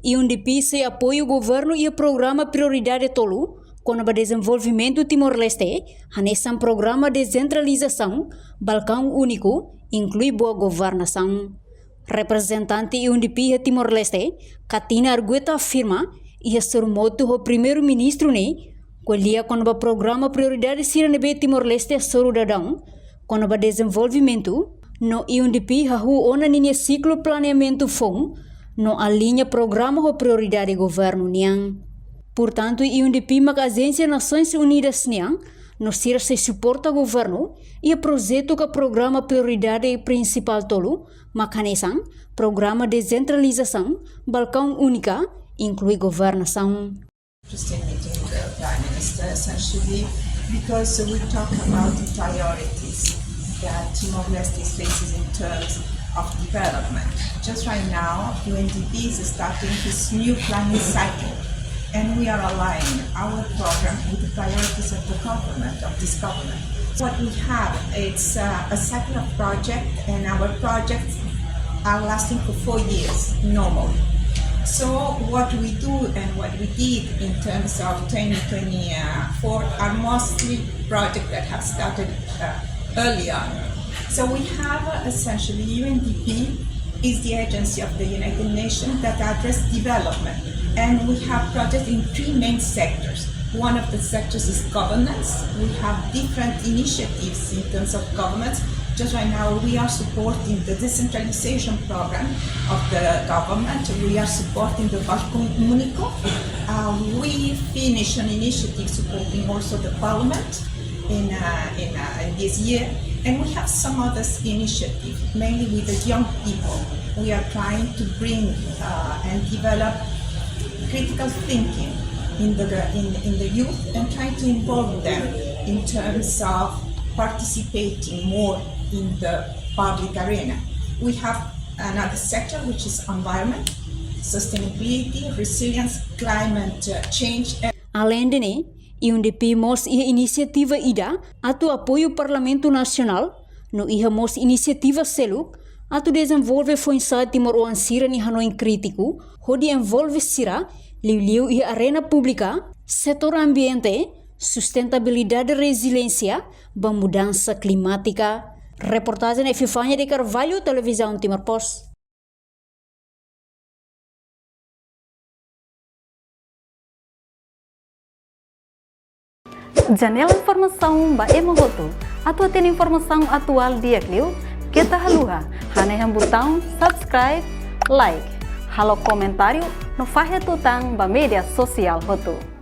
Undp se apoia o governo e o programa Prioridade Tolu com o desenvolvimento do Timor-Leste, nesse programa de descentralização, balcão único, inclui boa governação. Representante Undp e Timor-Leste, Katina Argueta afirma e surmoto o primeiro-ministro colhia com o programa Prioridade Siranebe Timor-Leste Sorudadão, com o desenvolvimento, no Undp hahu ona ninha ciclo planeamento fom, no alinha programa o Prioridade Governu niang. Portanto, Undp mag Agência Nações Unidas niang, no sira se suporta governo e o projeto que programa Prioridade Principal Tolu, macanesang, programa de descentralização, balcão única, inclui governação. Interesting meeting with the Prime Minister, essentially, because we talk about the priorities that Timor-Leste faces in terms of development. Just right now, UNDP is starting this new planning cycle, and we are aligning our program with the priorities of the government, of this government. What we have, it's a cycle of projects, and our projects are lasting for 4 years, normally. So what we do and what we did in terms of 2024 are mostly projects that have started early on. So we have essentially UNDP is the agency of the United Nations that address development, and we have projects in 3 main sectors. One of the sectors is governance. We have different initiatives in terms of governance. Just right now, we are supporting the decentralization program of the government. We are supporting the Balcão Único. We finished an initiative supporting also the parliament in this year. And we have some other initiatives, mainly with the young people. We are trying to bring and develop critical thinking in the youth and trying to involve them in terms of participating more in the public arena. We have another sector which is environment, sustainability, resilience, climate change. Além de Undp mos ia inisiativa ida atu apoio o Parlamento Nacional no ia mos inisiativa seluk atu desenvolve foi Timor o ansira ni Hanoi crítico hodi envolve sira liu e arena pública, setor ambiente, sustentabilidade e resiliência, mudança climática. Reportagem Efifânia de Carvalho, Televisão Timor Post. Janela informação ba emohoto. Atau tem informação atual dia kliu, kita haluha, haneham botão subscribe, like, halo comentário no fahe tutang ba media sosial hoto.